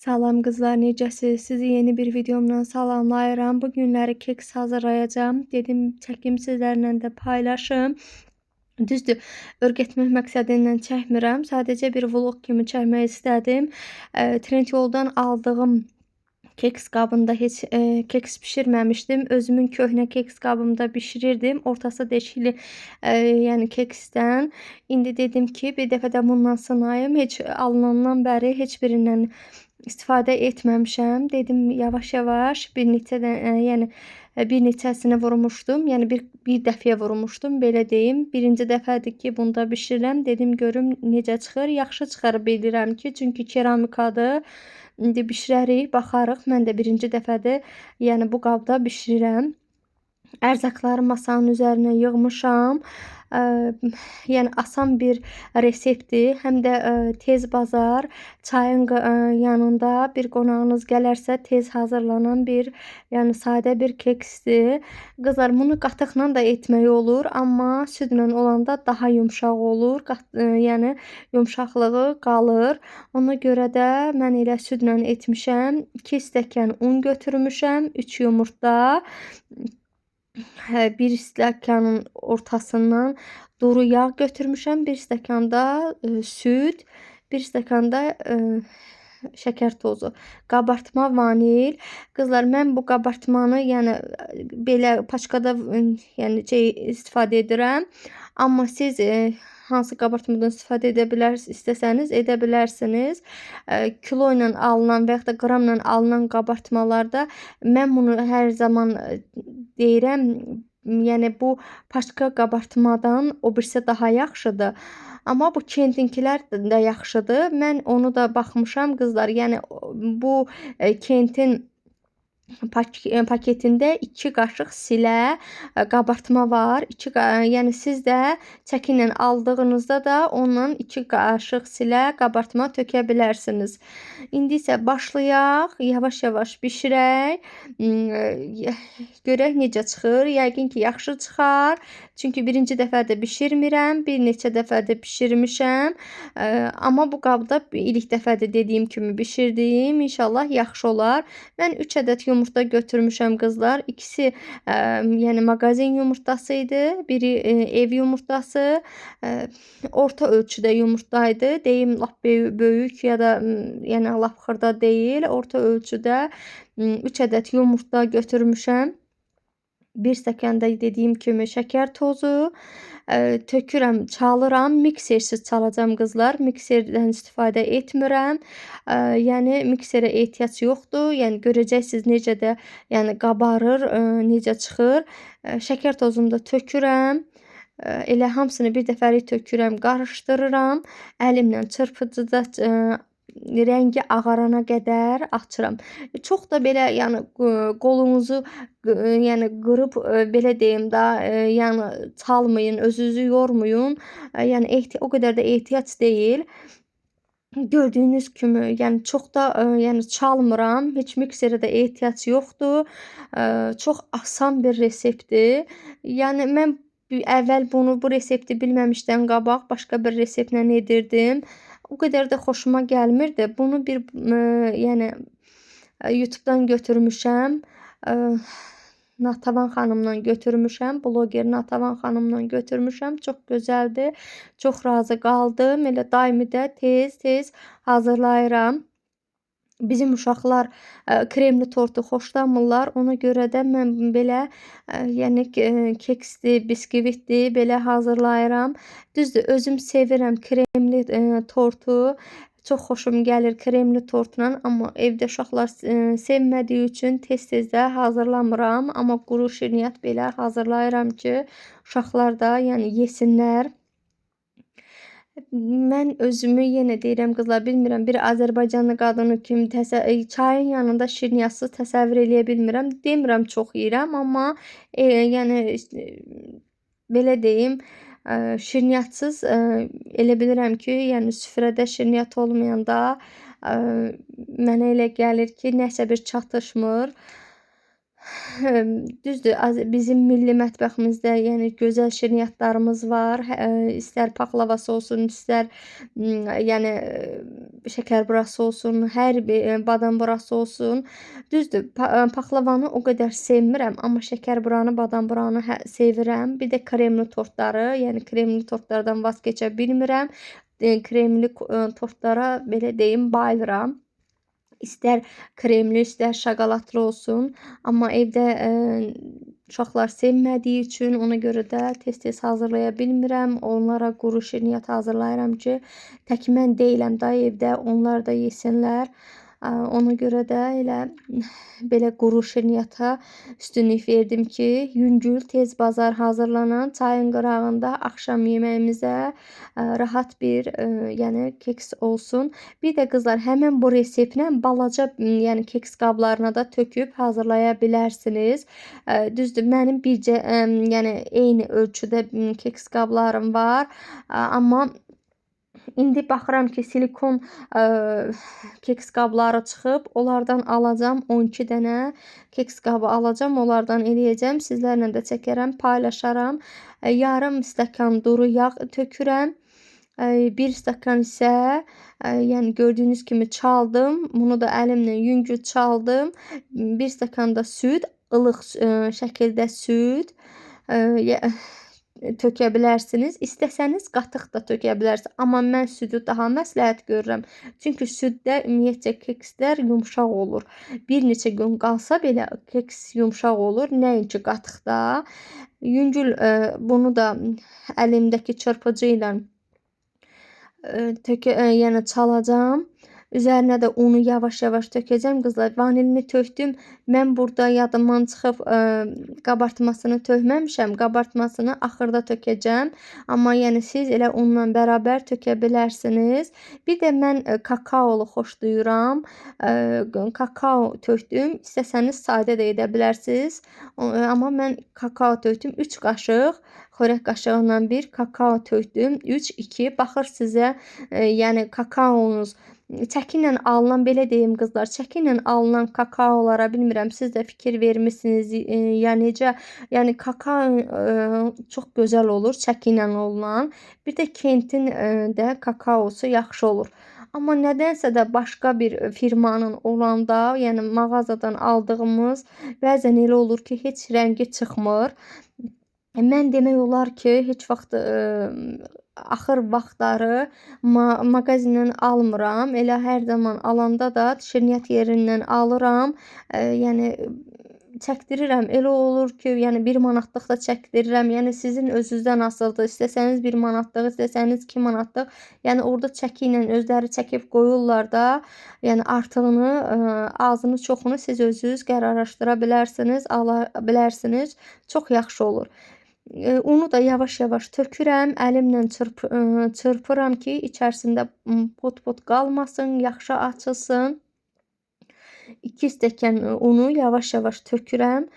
Salam qızlar, necəsiz? Sizi yeni bir videomla salamlayıram. Bu günləri keks hazırlayacağım. Dedim çəkim sizlərlə də paylaşım. Düzdür, öyrətmək məqsədi ilə çəkmirəm. Sadəcə bir vlog kimi çəkmək istədim. Trendyoldan aldığım keks qabında heç keks bişirməmişdim. Özümün köhnə keks qabımda bişirirdim. Ortası deşikli yəni keksdən. İndi dedim ki, bir dəfə də bundan sınayım. Heç alınandan bəri heç birindən istifadə etməmişəm. Dedim yavaş-yavaş bir neçə də yəni bir neçəsini vurmuşdum. Yəni bir dəfəyə vurmuşdum, belə deyim. Birinci dəfədir ki, bunda bişirirəm. Dedim görüm necə çıxır. Yaxşı çıxar bilirəm ki, çünki keramikadır. İndi bişirərik, baxarıq. Mən də birinci dəfədir, yəni bu qabda bişirirəm. Ərzaqları masanın üzərinə yığmışam. Yəni asan bir reseptdir, həm də tez bazar, çayın yanında bir qonağınız gələrsə tez hazırlanan bir, yəni sadə bir keksdir. Qızlar, bunu qatıqla da etmək olur, amma südlə olanda daha yumşaq olur. Yəni yumşaqlığı qalır. Ona görə də mən elə südlə etmişəm. 2 stəkan un götürmüşəm, 3 yumurta, 1 stəkanın ortasından duru yağ götürmüşəm, 1 stəkan da süd, 1 stəkan da şəkər tozu, qabartma, vanil. Qızlar, mən bu qabartmanı yəni belə paçkada yəni istifadə edirəm. Amma siz hansı qabartmadan istifadə istəsəniz edə bilərsiniz. Kilo ilə alınan və yaxud da qramla alınan qabartmalarda mən bunu hər zaman deyirəm, yəni bu paçka qabartmadan o birisi daha yaxşıdır. Amma bu Kentinkilər də yaxşıdır. Mən onu da baxmışam qızlar. Yəni bu Kentin paketində 2 qaşıq silə qabartma var. Yəni siz də çəki ilə aldığınızda da ondan 2 qaşıq silə qabartma tökə bilərsiniz. İndi isə başlayaq, yavaş-yavaş bişirək. Görək necə çıxır. Yəqin ki, yaxşı çıxar. Çünki birinci dəfədə bişirmirəm, bir neçə dəfədə bişirmişəm. Amma bu qabda ilk dəfədə dediyim kimi bişirdim. İnşallah yaxşı olar. Mən 3 ədəd yumurta götürmüşəm qızlar. İkisi yəni mağazin yumurtası idi, biri ev yumurtası. Orta ölçüdə yumurtaydı. Deyim lap böyük ya da yəni lap xırda deyil, orta ölçüdə 3 ədəd yumurta götürmüşəm. 1 stəkan da dediyim kimi şəkər tozu, tökürəm, çalıram. Miksersiz çalacağam qızlar. Mikserdən istifadə etmirəm. Yəni mikserə ehtiyac yoxdur. Yəni görəcəksiniz necə də yəni qabarır, necə çıxır. Şəkər tozunu da tökürəm. Elə hamısını bir dəfəlik tökürəm, qarışdırıram. Əlimlə çırpıcıda rəngi ağarana qədər açıram. Çox da belə yəni qolunuzu yəni qırıb belə deyim də, yəni çalmayın, özünüzü yormayın. Yəni o qədər də ehtiyac deyil. Gördüyünüz kimi, yəni çox da yəni çalmıram. Heç mikserə də ehtiyac yoxdur. Çox asan bir reseptdir. Yəni mən əvvəl bu resepti bilməmişdən qabaq başqa bir reseptlə edirdim. O qədər də xoşuma gəlmirdi. Bunu bir yəni YouTube-dan götürmüşəm. Natavan xanımdan götürmüşəm. Bloger Natavan xanımdan götürmüşəm. Çox gözəldir. Çox razı qaldım. Elə daimi də tez hazırlayıram. Bizim uşaqlar kremli tortu xoşlamırlar. Ona görə də mən belə yəni keksdir, biskvitdir, belə hazırlayıram. Düzdür, özüm sevirəm kremli tortu. Çox xoşum gəlir kremli tortla, amma evdə uşaqlar sevmədiyi üçün tez-tez də hazırlamıram. Amma quru şirniyyat belə hazırlayıram ki, uşaqlar da yəni yesinlər. Mən özümü yenə deyirəm qızlar, bilmirəm, bir Azərbaycanlı qadını kimi çayın yanında şirniyatsız təsəvvür eləyə bilmirəm. Demirəm çox yeyirəm, amma yəni belə deyim, şirniyatsız elə bilirəm ki, yəni süfrədə şirniyyat olmayanda mənə elə gəlir ki, nəsə bir çatışmır. Düzdür, bizim milli mətbəximizdə yəni gözəl şirniyyatlarımız var. İstər paxlavası olsun, istər yəni şəkər burası olsun, hər bir badam burası olsun. Düzdür, paxlavanı o qədər sevmirəm, amma şəkər buranı, badam buranı sevirəm. Bir də kremli tortları, yəni kremli tortlardan vaz keçə bilmirəm. Kremli tortlara belə deyim, bayılıram. İstər kremli, istər şokoladlı olsun. Amma evdə uşaqlar sevmədiyi üçün ona görə də tez-tez hazırlaya bilmirəm. Onlara quru şirniyyat hazırlayıram ki, tək mən deyiləm da evdə, onlar da yesinlər. Ona görə də elə belə quru şirniyyata üstünlük verdim ki, yüngül, tez bazar hazırlanan çayın qırağında axşam yeməyimizə rahat bir yəni keks olsun. Bir də qızlar, həmin bu reseptlə balaca yəni keks qablarına da töküb hazırlaya bilərsiniz. Düzdür, mənim bircə yəni eyni ölçüdə keks qablarım var. Amma indi baxıram ki, silikon keks qabları çıxıb. Onlardan alacağam 12 dənə keks qabı alacağam. Onlardan eləyəcəm. Sizlərlə də çəkərəm, paylaşaram. Yarım stəkan duru yağ tökürəm. 1 stəkan isə yəni gördüyünüz kimi çaldım. Bunu da əlimlə yüngül çaldım. 1 stəkan da süd, ılıq şəkildə süd tökə bilərsiniz. İstəsəniz qatıq da tökə bilərsiniz. Amma mən südü daha məsləhət görürəm. Çünki süddə ümumiyyətcə kekslər yumşaq olur. Bir neçə gün qalsa belə keks yumşaq olur. Nəinki qatıqda. Yüngül bunu da əlimdəki çırpıcı ilə yəni çalacağam. Üzərinə də unu yavaş-yavaş tökəcəm. Qızlar, vanilini tökdüm. Mən burada yadımdan çıxıb qabartmasını tökməmişəm. Qabartmasını axırda tökəcəm. Amma yəni siz elə unla bərabər tökə bilərsiniz. Bir də mən kakaolu xoşlayıram. Kakao tökdüm. İstəsəniz sadə də edə bilərsiniz. Amma mən kakao tökdüm. 3 qaşıq, xörək qaşığı ilə 1 kakao tökdüm. 3-2 baxır sizə yəni kakaonuz çəki ilə alınan, belə deyim qızlar, çəki ilə alınan kakaolara bilmirəm siz də fikir vermisiniz ya necə? Yəni kakao çox gözəl olur çəki ilə olunan. Bir də Kentin də kakaosu yaxşı olur. Amma nədənsə də başqa bir firmanın olanda, yəni mağazadan aldığımız bəzən elə olur ki, heç rəngi çıxmır. Mən demək olar ki, heç vaxt axır vaxtları mağazindən almıram. Elə hər zaman alanda da şirniyyat yerindən alıram. Yəni çəkdirirəm. Elə olur ki, yəni 1 manatlıq da çəkdirirəm. Yəni sizin özünüzdən asılıdır. İstəsəniz 1 manatlıq, istəsəniz 2 manatlıq. Yəni orada çəki ilə özləri çəkib qoyurlar da. Yəni artığını, azını, çoxunu siz özünüz qərarlaşdıra bilərsiniz, ala bilərsiniz. Çox yaxşı olur. Unu da yavaş-yavaş tökürəm. Əlimlə çırpıram ki, içərisində pot-pot qalmasın, yaxşı açılsın. 2 stəkan unu yavaş-yavaş tökürəm.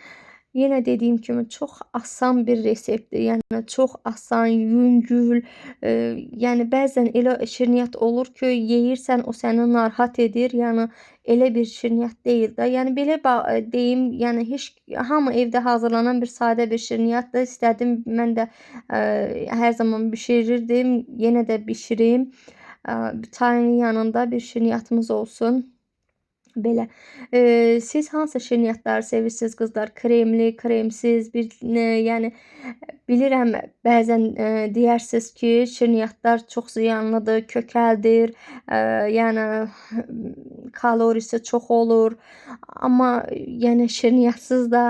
Yenə dediyim kimi çox asan bir reseptdir. Yəni çox asan, yüngül. Yəni bəzən elə şirniyyat olur ki, yeyirsən o səni narahat edir. Yəni elə bir şirniyyat deyil də. Yəni belə deyim, yəni heç hamı evdə hazırlanan bir sadə bir şirniyyatdır. İstədim mən də hər zaman bişirirdim. Yenə də bişirim. Çayın yanında bir şirniyyatımız olsun. Belə. Siz hansı şirniyyatları sevirsiniz qızlar? Kremli, kremsiz, yəni bilirəm bəzən deyərsiniz ki, şirniyyatlar çox ziyanlıdır, kökəldir, yəni kalorisi çox olur. Amma yəni şirniyyatsız da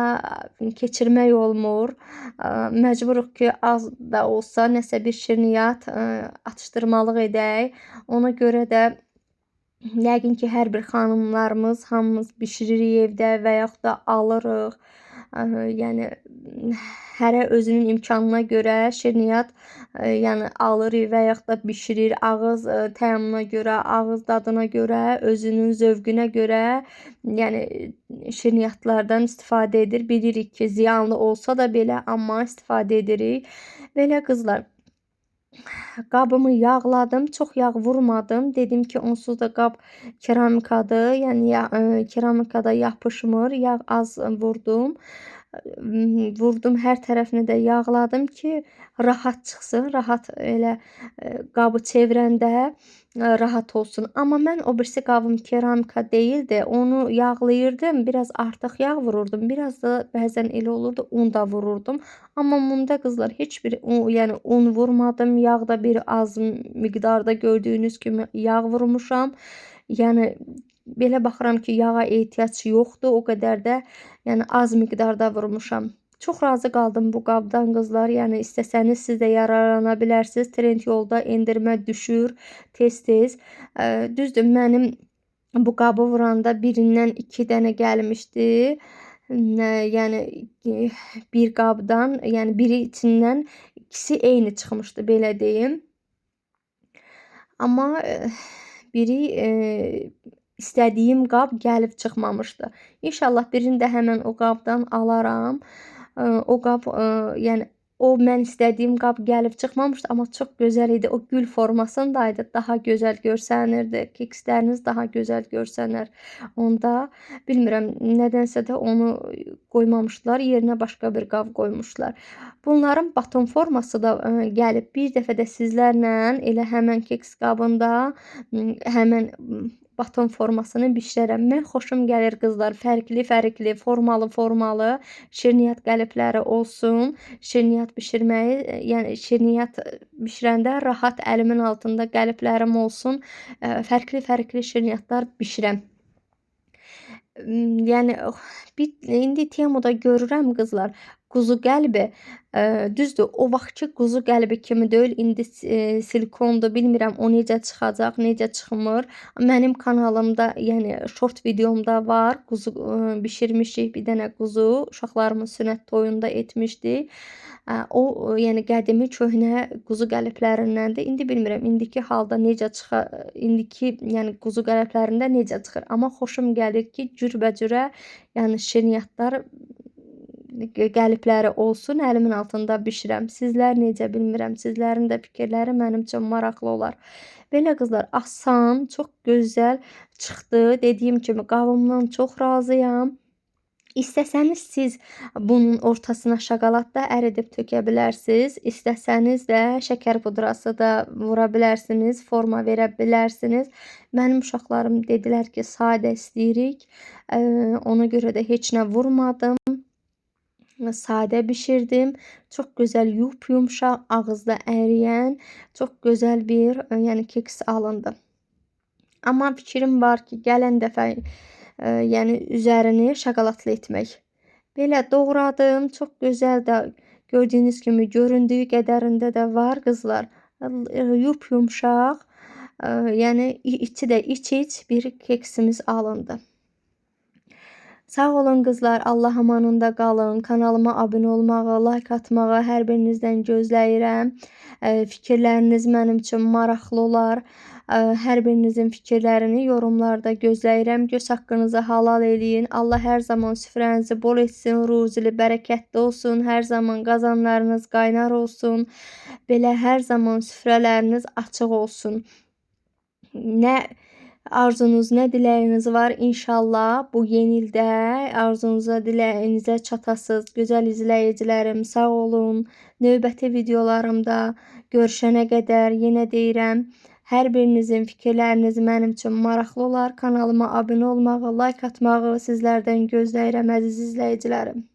keçirmək olmur. Məcburuq ki, az da olsa nəsə bir şirniyyat atışdırmalıq edək. Ona görə də yəqin ki, hər bir xanımlarımız hamımız bişiririk evdə və yaxud da alırıq. Yəni hərə özünün imkanına görə şirniyyat yəni alırıq və yaxud da bişirir. Ağız təmına görə, ağız dadına görə, özünün zövqünə görə yəni şirniyyatlardan istifadə edir. Bilirik ki, ziyanlı olsa da belə, amma istifadə edirik. Belə qızlar. Qabımı yağladım. Çox yağ vurmadım. Dedim ki, onsuz da qab keramikadır. Yəni keramikada yapışmır. Yağ az vurdum. vurdum, hər tərəfini də yağladım ki, rahat çıxsın, rahat elə qabı çevirəndə rahat olsun. Amma mən o birisi qabım keramika deyildi, onu yağlayırdım, biraz artıq yağ vururdum, biraz da bəzən elə olurdu un da vururdum. Amma bunda qızlar heç bir yəni un vurmadım, yağ da bir az miqdarda gördüyünüz kimi yağ vurmuşam. Yəni belə baxıram ki, yağa ehtiyac yoxdur, o qədər də yəni az miqdarda vurmuşam. Çox razı qaldım bu qabdan qızlar. Yəni istəsəniz siz də yararlana bilərsiniz. Trendyolda endirmə düşür tez-tez. Düzdür, mənim bu qabı vuranda birindən 2 dənə gəlmişdi. Yəni bir qabdan, yəni biri içindən ikisi eyni çıxmışdı, belə deyim. Amma biri istədiyim qab gəlib çıxmamışdı. İnşallah birini də həmən o qabdan alaram. O qab yəni o mən istədiyim qab gəlib çıxmamışdı, amma çox gözəl idi. O gül formasındaydı, daha gözəl görsənirdi. Keksləriniz daha gözəl görsənər onda. Bilmirəm, nədənsə də onu qoymamışdılar, yerinə başqa bir qab qoymuşdular. Bunların baton forması da gəlib. Bir dəfə də sizlərlə elə həmən keks qabında həmən baton formasını bişirərəm. Mən xoşum gəlir qızlar, fərqli-fərqli, formalı-formalı şirniyyat qəlibləri olsun. Şirniyyat bişirməyi, yəni şirniyyat bişirəndə rahat əlimin altında qəliblərim olsun. Fərqli-fərqli şirniyyatlar bişirəm. Yəni indi Temuda görürəm qızlar, quzu qəlbi. Düzdür, o vaxtki quzu qəlbi kimi deyil, indi silikondur, bilmirəm o necə çıxacaq, necə çıxmır. Mənim kanalımda, yəni short videomda var, quzu bişirmişik, bir dənə quzu uşaqlarımın sünnət toyunda etmişdik. O yəni qədimi köhnə quzu qəliblərindəndir. İndi bilmirəm, indiki halda necə çıxar, indiki yəni quzu qəliblərində necə çıxır. Amma xoşum gəlir ki, cürbəcürə yəni şirniyyatlar qəlibləri olsun, əlimin altında bişirəm. Sizlər necə bilmirəm, sizlərin də fikirləri mənim üçün maraqlı olar. Belə qızlar, asan, çox gözəl çıxdı. Dediyim kimi qabımdan çox razıyam. İstəsəniz siz bunun ortasına şokolad da əridib tökə bilərsiniz. İstəsəniz də şəkər pudrası da vura bilərsiniz, forma verə bilərsiniz. Mənim uşaqlarım dedilər ki, sadə istəyirik. Ona görə də heç nə vurmadım. Sadə bişirdim. Çox gözəl yumşaq, ağızda əriyən, çox gözəl bir yəni keks alındı. Amma fikrim var ki, gələn dəfə yəni üzərini şokoladlı etmək. Belə doğradım. Çox gözəl də gördüyünüz kimi göründüyü qədərində də var qızlar. Yumşaq, yəni içi də iç bir keksimiz alındı. Sağ olun qızlar, Allah amanında qalın. Kanalıma abunə olmağı, like atmağı hər birinizdən gözləyirəm. Fikirləriniz mənim üçün maraqlı olar. Hər birinizin fikirlərini yorumlarda gözləyirəm. Göz haqqınızı halal eləyin. Allah hər zaman süfrənizi bol etsin, ruzili, bərəkətli olsun. Hər zaman qazanlarınız qaynar olsun. Belə hər zaman süfrələriniz açıq olsun. Nə arzunuz, nə diləyiniz var, inşallah bu yeni ildə arzunuza, diləyinizə çatasınız. Gözəl izləyicilərim, sağ olun. Növbəti videolarımda görüşənə qədər yenə deyirəm, hər birinizin fikirləriniz mənim üçün maraqlı olar. Kanalıma abunə olmağı, like atmağı sizlərdən gözləyirəm əziz izləyicilərim.